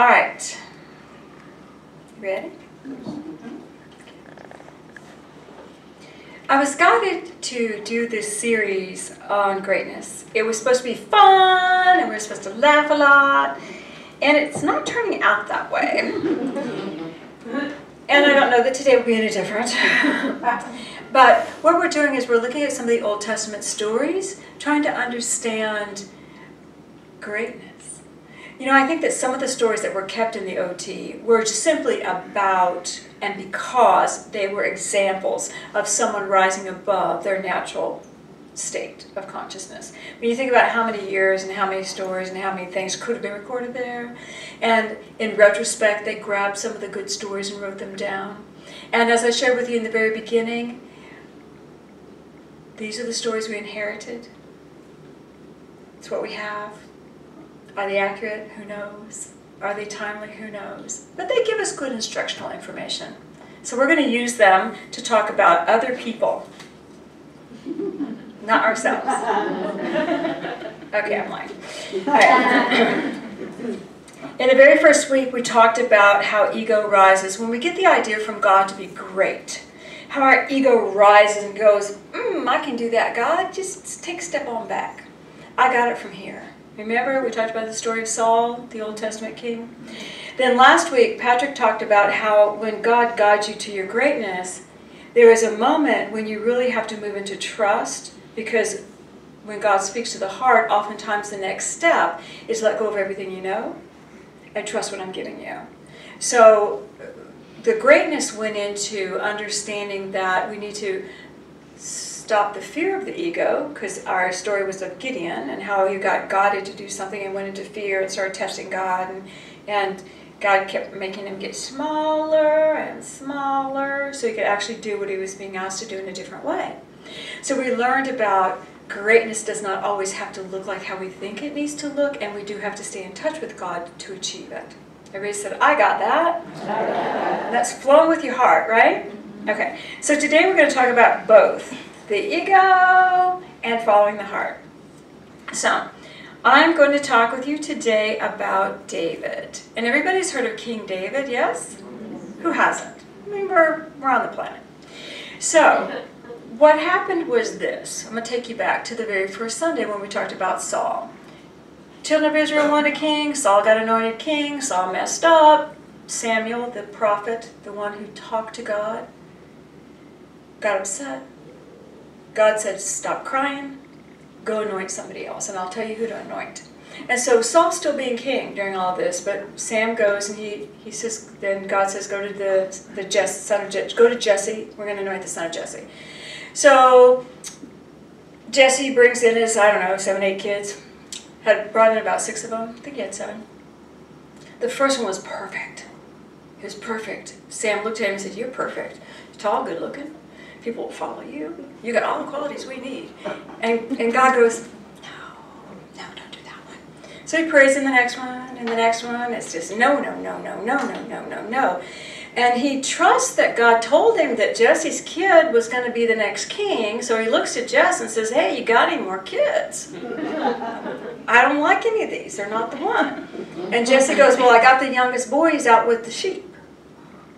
All right. Ready? I was guided to do this series on greatness. It was supposed to be fun, and we were supposed to laugh a lot, and it's not turning out that way. And I don't know that today will be any different. But what we're doing is we're looking at some of the Old Testament stories, trying to understand greatness. You know, I think that some of the stories that were kept in the OT were just simply about and because they were examples of someone rising above their natural state of consciousness. When you think about how many years and how many stories and how many things could have been recorded there, and in retrospect they grabbed some of the good stories and wrote them down. And as I shared with you in the very beginning, these are the stories we inherited. It's what we have. Are they accurate? Who knows? Are they timely? Who knows? But they give us good instructional information. So we're going to use them to talk about other people, not ourselves. Okay, I'm lying. All right. In the very first week, we talked about how ego rises when we get the idea from God to be great. How our ego rises and goes, I can do that, God. Just take a step on back. I got it from here. Remember, we talked about the story of Saul, the Old Testament king? Then last week, Patrick talked about how when God guides you to your greatness, there is a moment when you really have to move into trust, because when God speaks to the heart, oftentimes the next step is let go of everything you know and trust what I'm giving you. So the greatness went into understanding that we need to stop the fear of the ego, because our story was of Gideon and how he got guided to do something and went into fear and started testing God, and God kept making him get smaller and smaller so he could actually do what he was being asked to do in a different way. So we learned about greatness does not always have to look like how we think it needs to look, and we do have to stay in touch with God to achieve it. Everybody said, I got that. And that's flowing with your heart, right? Okay, so today we're going to talk about both the ego and following the heart. So, I'm going to talk with you today about David. And everybody's heard of King David, yes? Who hasn't? I mean, we're on the planet. So, what happened was this. I'm going to take you back to the very first Sunday when we talked about Saul. Children of Israel wanted a king. Saul got anointed king. Saul messed up. Samuel, the prophet, the one who talked to God, got upset. God said, stop crying, go anoint somebody else, and I'll tell you who to anoint. And so Saul's still being king during all this, but Sam goes and he says, then God says, go to the son of Jesse, go to Jesse, we're going to anoint the son of Jesse. So Jesse brings in his, 7, 8 kids, had brought in about 6 of them, I think he had 7. The first one was perfect. He was perfect. Sam looked at him and said, you're perfect. You're tall, good looking. People will follow you. You got all the qualities we need. And God goes, no, don't do that one. So he prays in the next one, and the next one. It's just no. And he trusts that God told him that Jesse's kid was going to be the next king. So he looks at Jess and says, hey, you got any more kids? I don't like any of these. They're not the one. And Jesse goes, well, I got the youngest boy. He's out with the sheep.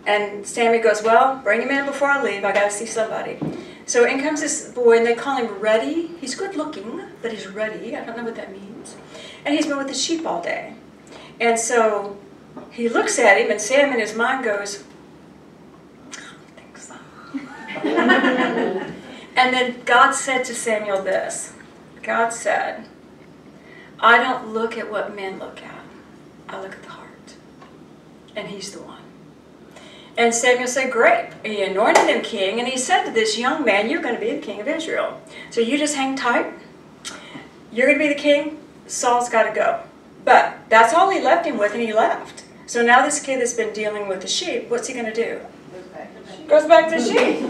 And Sammy goes, well, bring him in before I leave. I got to see somebody. So in comes this boy, and they call him Ready. He's good looking, but he's ready. I don't know what that means. And he's been with the sheep all day. And so he looks at him, and Sam in his mind goes, I don't think so. And then God said to Samuel this. God said, I don't look at what men look at. I look at the heart. And he's the one. And Samuel said, great. And he anointed him king, and he said to this young man, you're going to be the king of Israel. So you just hang tight. You're going to be the king. Saul's got to go. But that's all he left him with, and he left. So now this kid that's been dealing with the sheep, what's he going to do? Goes back to the sheep.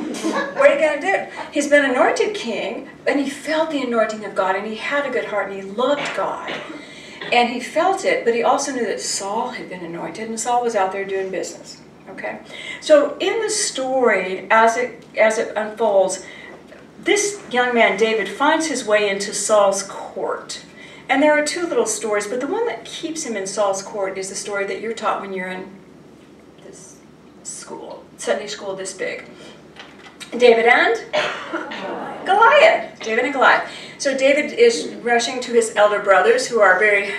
What are you going to do? He's been anointed king, and he felt the anointing of God, and he had a good heart, and he loved God. And he felt it, but he also knew that Saul had been anointed, and Saul was out there doing business. Okay, so in the story, as it unfolds, this young man, David, finds his way into Saul's court. And there are two little stories, but the one that keeps him in Saul's court is the story that you're taught when you're in this school, Sunday school this big. David and Goliath. David and Goliath. So David is rushing to his elder brothers, who are very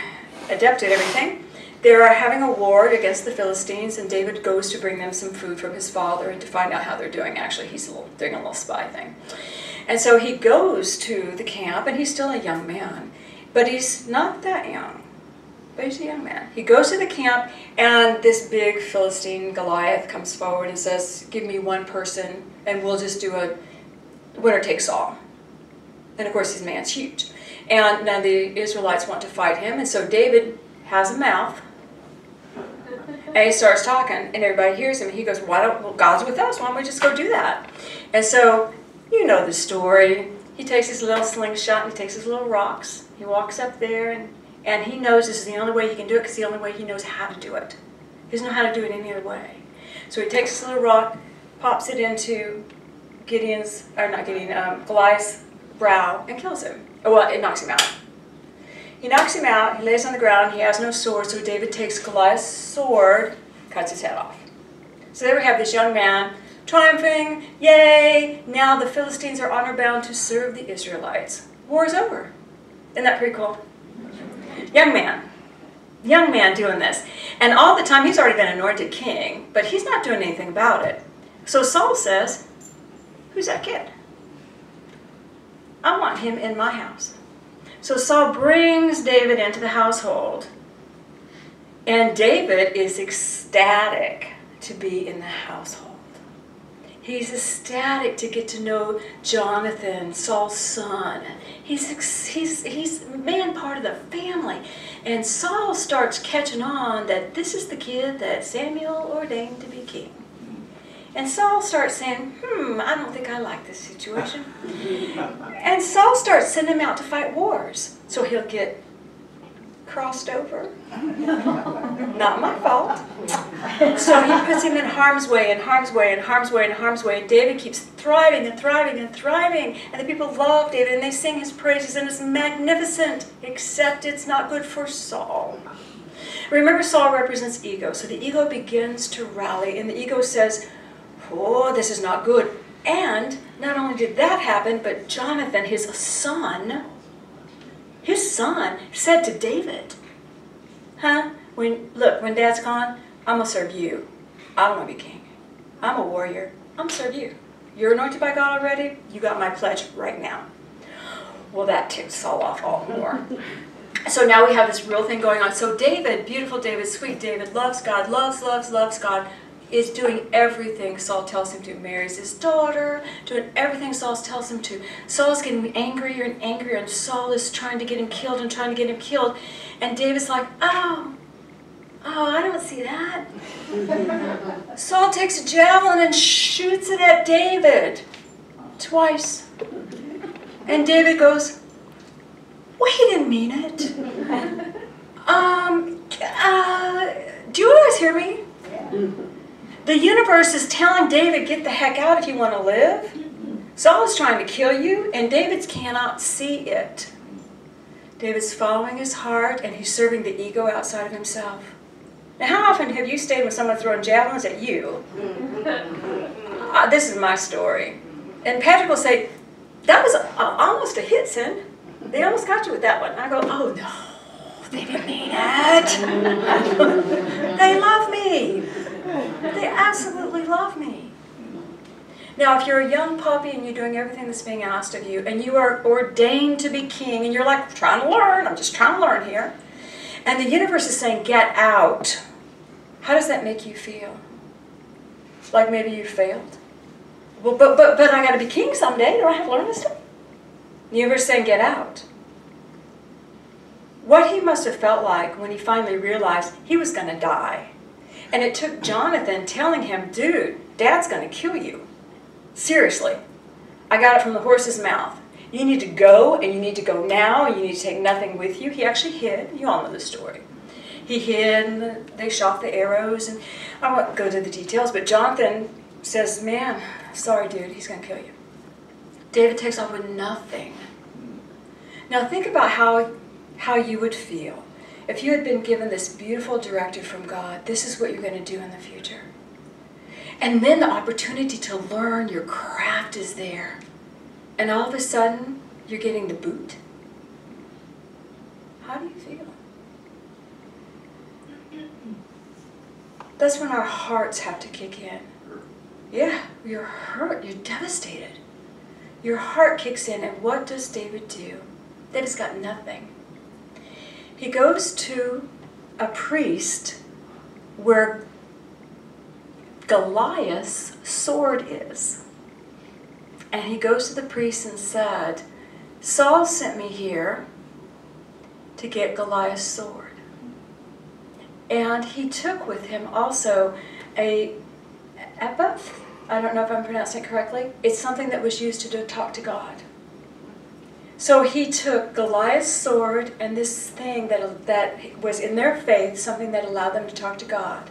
adept at everything. They are having a war against the Philistines, and David goes to bring them some food from his father and to find out how they're doing. Actually, he's doing a little spy thing. And so he goes to the camp, and he's still a young man. But he's not that young. But he's a young man. He goes to the camp, and this big Philistine Goliath comes forward and says, give me one person, and we'll just do a winner takes all. And of course, his man's huge. And now the Israelites want to fight him, and so David has a mouth, and he starts talking, and everybody hears him. He goes, well, God's with us. Why don't we just go do that? And so, you know the story. He takes his little slingshot, and he takes his little rocks. He walks up there, and he knows this is the only way he can do it, because it's the only way he knows how to do it. He doesn't know how to do it any other way. So he takes his little rock, pops it into Goliath's brow, and kills him. Well, it knocks him out. He knocks him out, he lays on the ground, he has no sword, so David takes Goliath's sword, cuts his head off. So there we have this young man triumphing, yay, now the Philistines are honor-bound to serve the Israelites. War is over. Isn't that pretty cool? Young man doing this. And all the time, he's already been anointed king, but he's not doing anything about it. So Saul says, who's that kid? I want him in my house. So Saul brings David into the household, and David is ecstatic to be in the household. He's ecstatic to get to know Jonathan, Saul's son. He's part of the family. And Saul starts catching on that this is the kid that Samuel ordained to be king. And Saul starts saying, I don't think I like this situation. And Saul starts sending him out to fight wars. So he'll get crossed over. Not my fault. So he puts him in harm's way, and harm's way, and harm's way, and harm's way. And David keeps thriving and thriving and thriving. And the people love David, and they sing his praises, and it's magnificent, except it's not good for Saul. Remember, Saul represents ego. So the ego begins to rally, and the ego says, oh, this is not good. And not only did that happen, but Jonathan, his son, said to David, when Dad's gone, I'm going to serve you. I don't want to be king. I'm a warrior. I'm going to serve you. You're anointed by God already. You got my pledge right now. Well, that ticked Saul off all more. So now we have this real thing going on. So David, beautiful David, sweet David, loves God, loves God, is doing everything Saul tells him to. Marries his daughter, doing everything Saul tells him to. Saul's getting angrier and angrier, and Saul is trying to get him killed and trying to get him killed. And David's like, oh, I don't see that. Saul takes a javelin and shoots it at David twice. And David goes, well, he didn't mean it. Do you guys hear me? Yeah. The universe is telling David, get the heck out if you want to live. Saul is trying to kill you, and David cannot see it. David's following his heart, and he's serving the ego outside of himself. Now, how often have you stayed with someone throwing javelins at you? This is my story. And Patrick will say, that was almost a hit, son. They almost got you with that one. And I go, oh, no, they didn't mean it. They love me. They absolutely love me. Now, if you're a young puppy and you're doing everything that's being asked of you, and you are ordained to be king, and you're like, trying to learn, I'm just trying to learn here, and the universe is saying, get out, how does that make you feel? Like maybe you failed? Well, but I got to be king someday. Do I have to learn this stuff? The universe is saying, get out. What he must have felt like when he finally realized he was going to die. And it took Jonathan telling him, dude, Dad's going to kill you. Seriously. I got it from the horse's mouth. You need to go, and you need to go now, and you need to take nothing with you. He actually hid. You all know the story. He hid, and they shot the arrows, and I won't go to the details, but Jonathan says, man, sorry, dude, he's going to kill you. David takes off with nothing. Now think about how how you would feel if you had been given this beautiful directive from God. This is what you're going to do in the future. And then the opportunity to learn your craft is there. And all of a sudden, you're getting the boot. How do you feel? That's when our hearts have to kick in. Yeah, you're hurt, you're devastated. Your heart kicks in, and what does David do? David's got nothing. He goes to a priest where Goliath's sword is. And he goes to the priest and said, Saul sent me here to get Goliath's sword. And he took with him also a epaph. I don't know if I'm pronouncing it correctly. It's something that was used to talk to God. So he took Goliath's sword and this thing that was in their faith, something that allowed them to talk to God.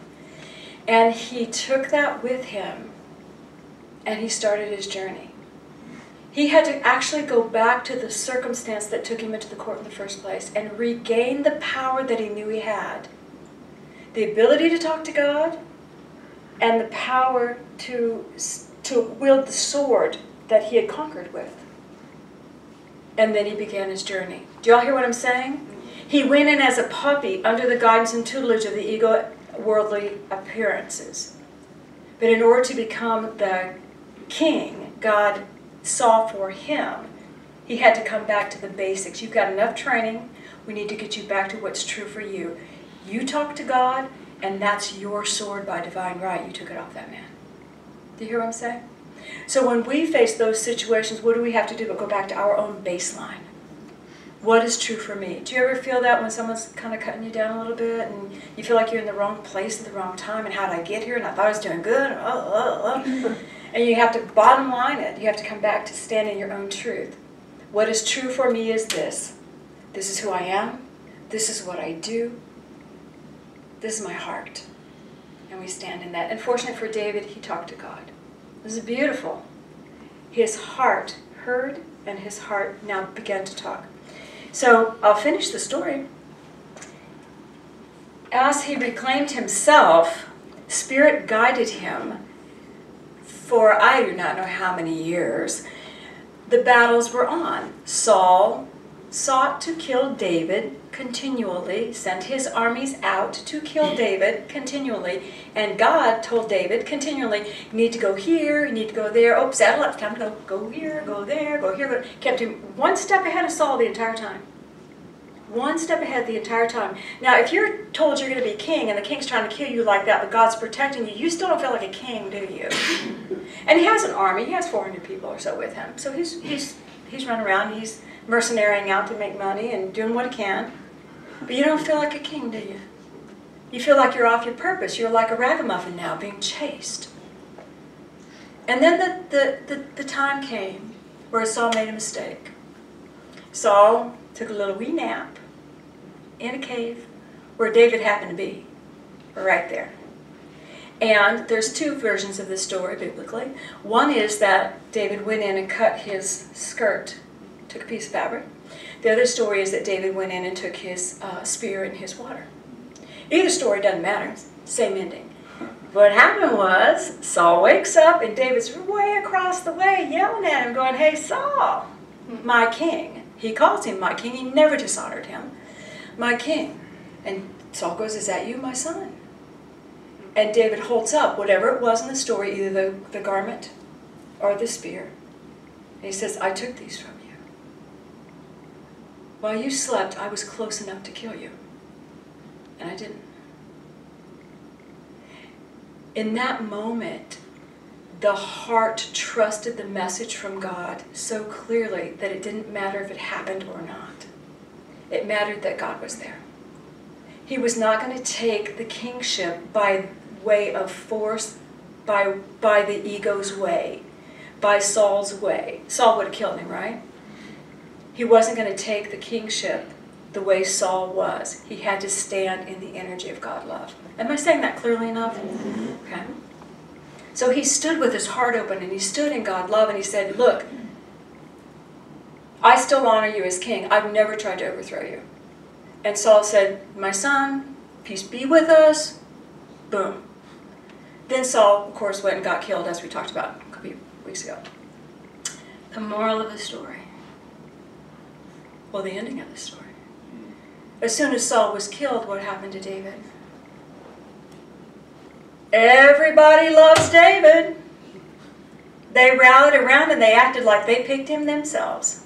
And he took that with him, and he started his journey. He had to actually go back to the circumstance that took him into the court in the first place and regain the power that he knew he had. The ability to talk to God and the power to wield the sword that he had conquered with. And then he began his journey. Do y'all hear what I'm saying? He went in as a puppy under the guidance and tutelage of the ego worldly appearances. But in order to become the king God saw for him, he had to come back to the basics. You've got enough training. We need to get you back to what's true for you. You talk to God, and that's your sword by divine right. You took it off that man. Do you hear what I'm saying? So when we face those situations, what do we have to do but go back to our own baseline? What is true for me? Do you ever feel that when someone's kind of cutting you down a little bit and you feel like you're in the wrong place at the wrong time, and how did I get here, and I thought I was doing good, and you have to bottom line it. You have to come back to stand in your own truth. What is true for me is this. This is who I am. This is what I do. This is my heart. And we stand in that. And fortunately for David, he talked to God. This is beautiful. His heart heard, and his heart now began to talk. So I'll finish the story. As he reclaimed himself, Spirit guided him for I do not know how many years. The battles were on. Saul sought to kill David continually, sent his armies out to kill David continually, and God told David continually, you need to go here, you need to go there, oh, saddle up, time to go here, go there, go here, go. Kept him one step ahead of Saul the entire time. One step ahead the entire time. Now, if you're told you're going to be king, and the king's trying to kill you like that, but God's protecting you, you still don't feel like a king, do you? And he has an army, he has 400 people or so with him, so he's running around, he's mercenarying out to make money and doing what he can. But you don't feel like a king, do you? You feel like you're off your purpose. You're like a ragamuffin now, being chased. And then the time came where Saul made a mistake. Saul took a little wee nap in a cave where David happened to be, right there. And there's two versions of this story biblically. One is that David went in and cut his skirt, took a piece of fabric. The other story is that David went in and took his spear and his water. Either story doesn't matter, same ending. What happened was, Saul wakes up and David's way across the way yelling at him, going, hey Saul, my king. He calls him my king, he never dishonored him. My king. And Saul goes, is that you, my son? And David holds up whatever it was in the story, either the garment or the spear. And he says, I took these from you. While you slept, I was close enough to kill you. And I didn't. In that moment, the heart trusted the message from God so clearly that it didn't matter if it happened or not. It mattered that God was there. He was not going to take the kingship by way of force, by the ego's way, by Saul's way. Saul would have killed him, right? He wasn't going to take the kingship the way Saul was. He had to stand in the energy of God love. Am I saying that clearly enough? Okay. So he stood with his heart open, and he stood in God love, and he said, look, I still honor you as king. I've never tried to overthrow you. And Saul said, "My son, peace be with us." Boom. Then Saul, of course, went and got killed, as we talked about a couple of weeks ago. The moral of the story. Well, the ending of the story. As soon as Saul was killed, what happened to David? Everybody loves David. They rallied around and they acted like they picked him themselves.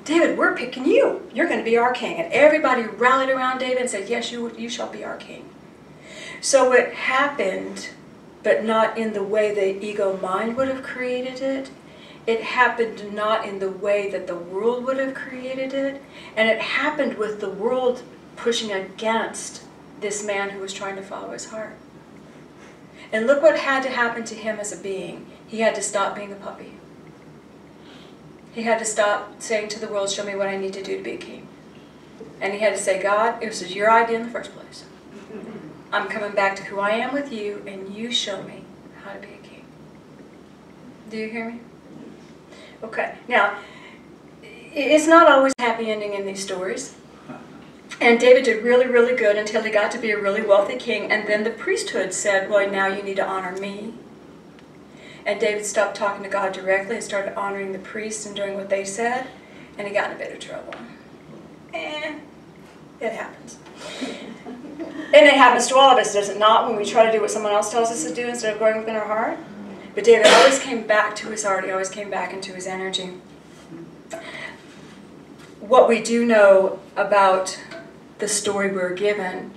David, we're picking you. You're going to be our king. And everybody rallied around David and said, yes, you shall be our king. So it happened, but not in the way the ego mind would have created it. It happened not in the way that the world would have created it. And it happened with the world pushing against this man who was trying to follow his heart. And look what had to happen to him as a being. He had to stop being a puppy. He had to stop saying to the world, show me what I need to do to be a king. And he had to say, God, it was your idea in the first place. I'm coming back to who I am with you, and you show me how to be a king. Do you hear me? Okay. Now, it's not always a happy ending in these stories. And David did really, really good until he got to be a really wealthy king. And then the priesthood said, well, now you need to honor me. And David stopped talking to God directly and started honoring the priests and doing what they said. And he got in a bit of trouble. It happens. And it happens to all of us, does it not, when we try to do what someone else tells us to do instead of going within our heart? But David always came back to his heart. He always came back into his energy. What we do know about the story we're given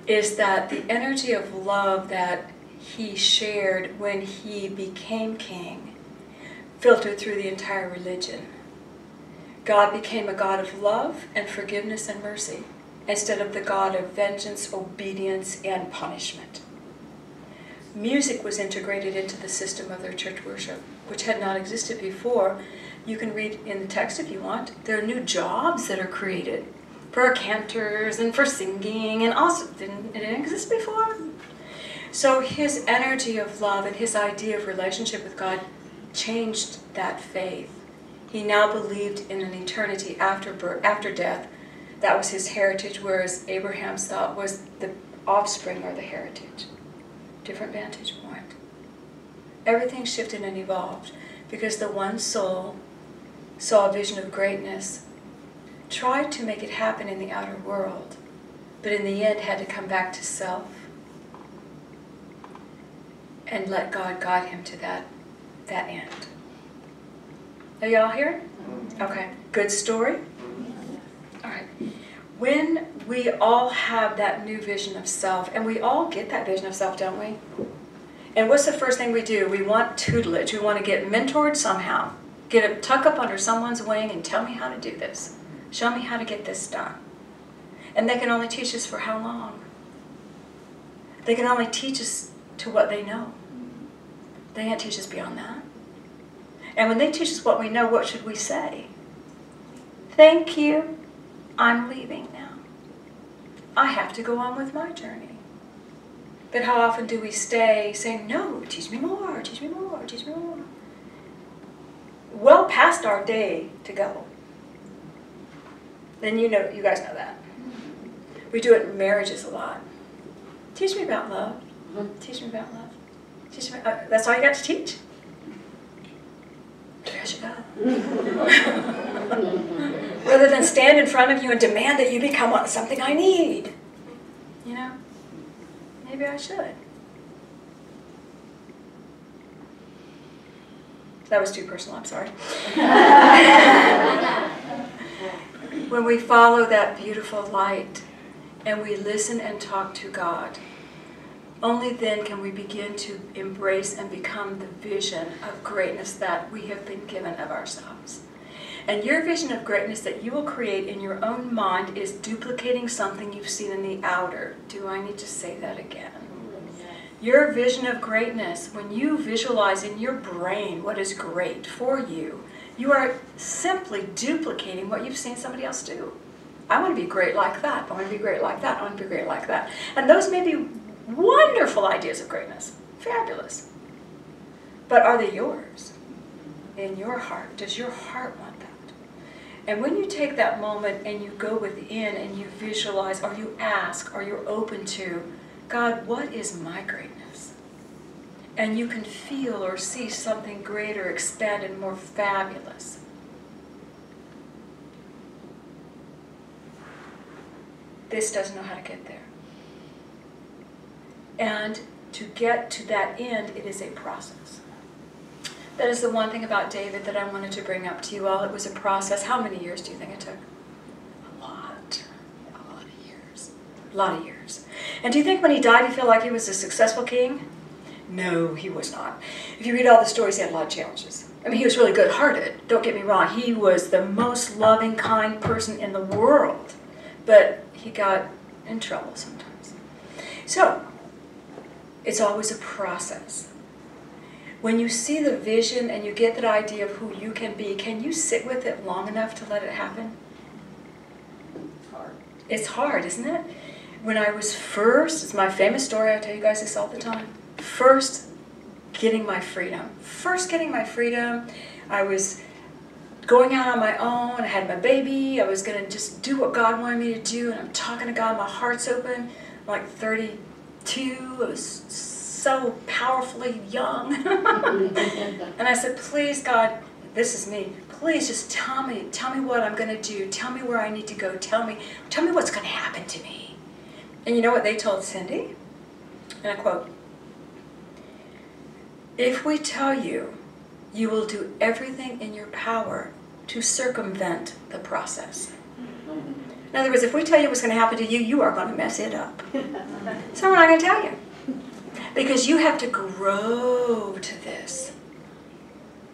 is that the energy of love that he shared when he became king filtered through the entire religion. God became a God of love and forgiveness and mercy instead of the God of vengeance, obedience, and punishment. Music was integrated into the system of their church worship, which had not existed before. You can read in the text if you want. There are new jobs that are created for cantors and for singing, and also it didn't exist before. So his energy of love and his idea of relationship with God changed that faith. He now believed in an eternity after birth, after death. That was his heritage, whereas Abraham's thought was the offspring or the heritage. Different vantage point. Everything shifted and evolved because the one soul saw a vision of greatness, tried to make it happen in the outer world, but in the end had to come back to self and let God guide him to that end. Are y'all here? Okay, good story? All right. When we all have that new vision of self, and we all get that vision of self, don't we? And what's the first thing we do? We want tutelage. We want to get mentored somehow. Tuck up under someone's wing and tell me how to do this. Show me how to get this done. And they can only teach us for how long? They can only teach us to what they know. They can't teach us beyond that. And when they teach us what we know, what should we say? Thank you. I'm leaving now. I have to go on with my journey. But how often do we stay saying, no, teach me more, teach me more, teach me more? Well past our day to go. Then you guys know that. We do it in marriages a lot. Teach me about love. Teach me about love. Teach me. That's all you got to teach? There you go. Rather than stand in front of you and demand that you become something I need. You know? Maybe I should. That was too personal, I'm sorry. When we follow that beautiful light and we listen and talk to God, only then can we begin to embrace and become the vision of greatness that we have been given of ourselves. And your vision of greatness that you will create in your own mind is duplicating something you've seen in the outer. Do I need to say that again? Your vision of greatness, when you visualize in your brain what is great for you, you are simply duplicating what you've seen somebody else do. I want to be great like that. I want to be great like that. I want to be great like that. And those may be wonderful ideas of greatness. Fabulous. But are they yours? In your heart? Does your heart want that? And when you take that moment and you go within and you visualize, or you ask, or you're open to, God, what is my greatness? And you can feel or see something greater, expanded, more fabulous. This doesn't know how to get there. And to get to that end, it is a process. That is the one thing about David that I wanted to bring up to you all. It was a process. How many years do you think it took? A lot. A lot of years. A lot of years. And do you think when he died, he felt like he was a successful king? No, he was not. If you read all the stories, he had a lot of challenges. I mean, he was really good-hearted. Don't get me wrong. He was the most loving, kind person in the world. But he got in trouble sometimes. So, it's always a process. When you see the vision and you get that idea of who you can be, can you sit with it long enough to let it happen? It's hard. It's hard, isn't it? When I was first, it's my famous story, I tell you guys this all the time, first getting my freedom. I was going out on my own, I had my baby, I was going to just do what God wanted me to do, and I'm talking to God, my heart's open. I'm like 32, I was so powerfully young. And I said, please God, this is me, please just tell me what I'm going to do, tell me where I need to go, tell me what's going to happen to me. And you know what they told Cindy? And I quote, if we tell you, you will do everything in your power to circumvent the process. In other words, if we tell you what's going to happen to you, you are going to mess it up. So we're not going to tell you. Because you have to grow to this.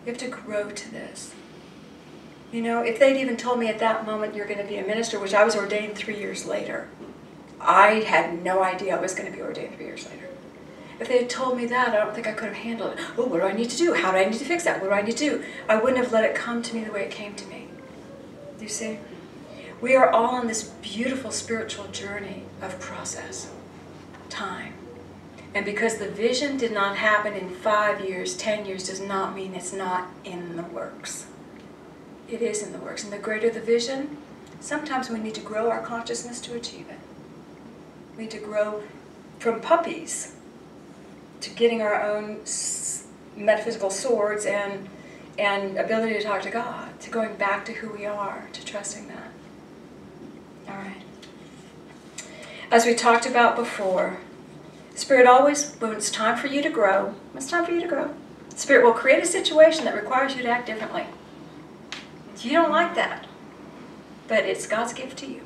You have to grow to this. You know, if they'd even told me at that moment you're going to be a minister, which I was ordained 3 years later, I had no idea I was going to be ordained 3 years later. If they had told me that, I don't think I could have handled it. Oh, what do I need to do? How do I need to fix that? What do I need to do? I wouldn't have let it come to me the way it came to me. Do you see? We are all on this beautiful spiritual journey of process, time. And because the vision did not happen in 5 years, 10 years, does not mean it's not in the works. It is in the works. And the greater the vision, sometimes we need to grow our consciousness to achieve it. We need to grow from puppies to getting our own metaphysical swords and ability to talk to God, to going back to who we are, to trusting that. All right. As we talked about before, Spirit always, when it's time for you to grow, it's time for you to grow. Spirit will create a situation that requires you to act differently. You don't like that, but it's God's gift to you.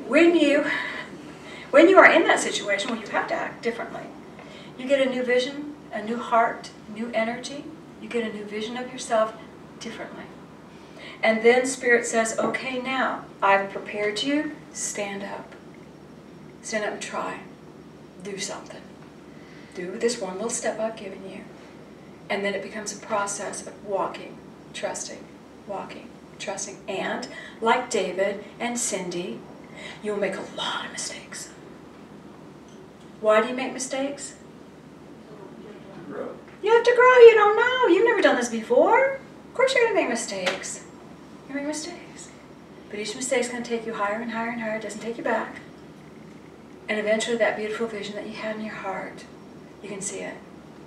When you are in that situation where you have to act differently, you get a new vision, a new heart, new energy. You get a new vision of yourself differently. And then Spirit says, okay, now I've prepared you, stand up. Stand up and try. Do something. Do this one little step I've given you. And then it becomes a process of walking, trusting, and like David and Cindy, you'll make a lot of mistakes. Why do you make mistakes? Grow. You have to grow. You don't know. You've never done this before. Of course you're going to make mistakes. You make mistakes. But each mistake is going to take you higher and higher and higher. It doesn't take you back. And eventually that beautiful vision that you had in your heart, you can see it.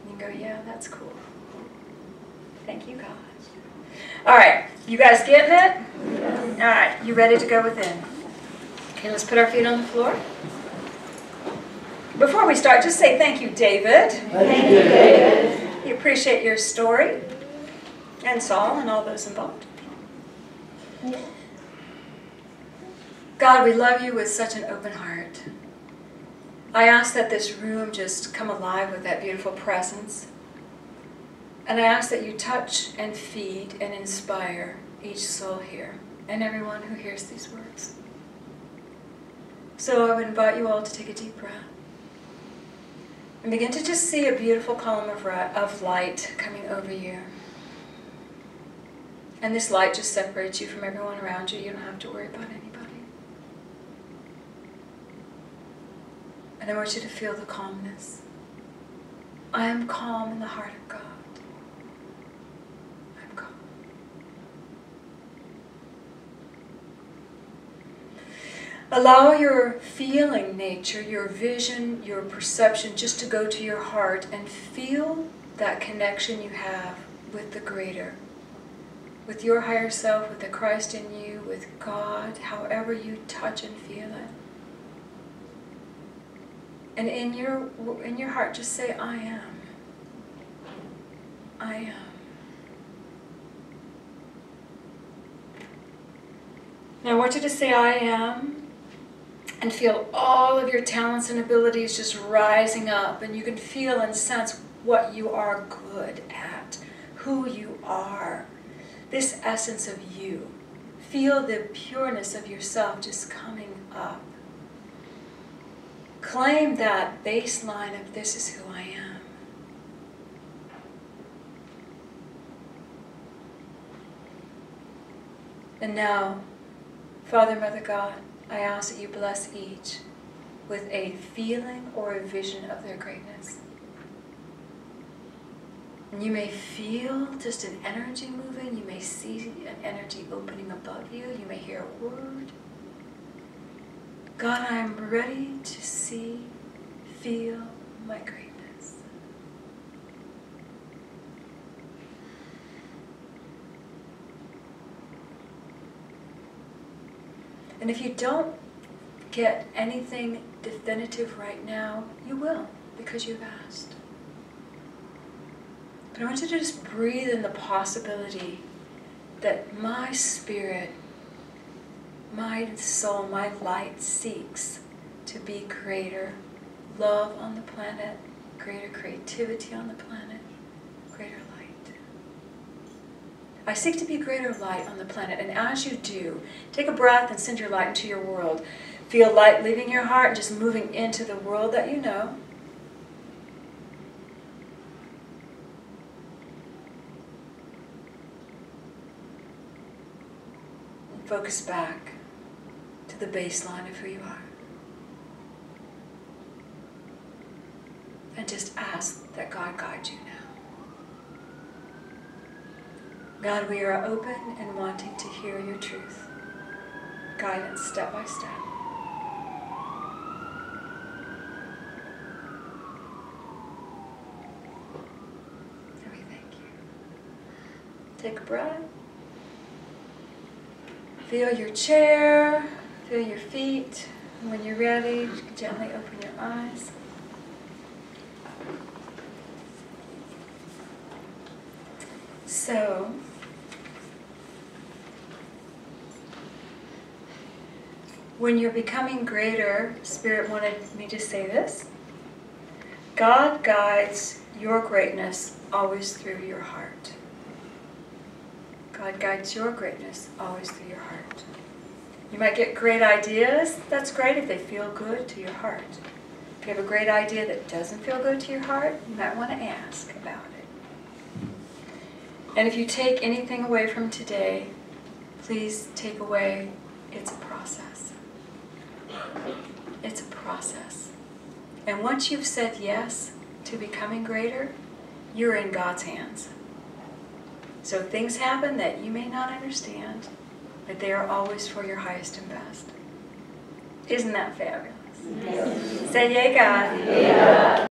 You can go, yeah, that's cool. Thank you, God. All right, you guys getting it? All right, you ready to go within? Okay, let's put our feet on the floor. Before we start, just say thank you, David. Thank you, David. We appreciate your story, and Saul, and all those involved. God, we love you with such an open heart. I ask that this room just come alive with that beautiful presence. And I ask that you touch and feed and inspire each soul here and everyone who hears these words. So I would invite you all to take a deep breath and begin to just see a beautiful column of light coming over you. And this light just separates you from everyone around you. You don't have to worry about anybody. And I want you to feel the calmness. I am calm in the heart of God. I'm calm. Allow your feeling nature, your vision, your perception just to go to your heart and feel that connection you have with the greater, with your higher self, with the Christ in you, with God, however you touch and feel it. And in your heart, just say, I am. I am. Now I want you to say, I am, and feel all of your talents and abilities just rising up, and you can feel and sense what you are good at, who you are, this essence of you. Feel the pureness of yourself just coming up. Claim that baseline of this is who I am. And now, Father, Mother God, I ask that you bless each with a feeling or a vision of their greatness. And you may feel just an energy moving. You may see an energy opening above you. You may hear a word. God, I am ready to see, feel my greatness. And if you don't get anything definitive right now, you will, because you've asked. But I want you to just breathe in the possibility that my spirit, my soul, my light seeks to be greater love on the planet, greater creativity on the planet, greater light. I seek to be greater light on the planet, and as you do, take a breath and send your light into your world. Feel light leaving your heart and just moving into the world that you know. And focus back to the baseline of who you are. And just ask that God guide you now. God, we are open and wanting to hear your truth. Guidance step by step. And we thank you. Take a breath. Feel your chair. Feel your feet. And when you're ready, gently open your eyes. So, when you're becoming greater, Spirit wanted me to say this. God guides your greatness always through your heart. God guides your greatness always through your heart. You might get great ideas. That's great if they feel good to your heart. If you have a great idea that doesn't feel good to your heart, you might want to ask about it. And if you take anything away from today, please take away, it's a process. It's a process. And once you've said yes to becoming greater, you're in God's hands. So things happen that you may not understand, but they are always for your highest and best. Isn't that fabulous? Yes. Say, yay, God. Yeah.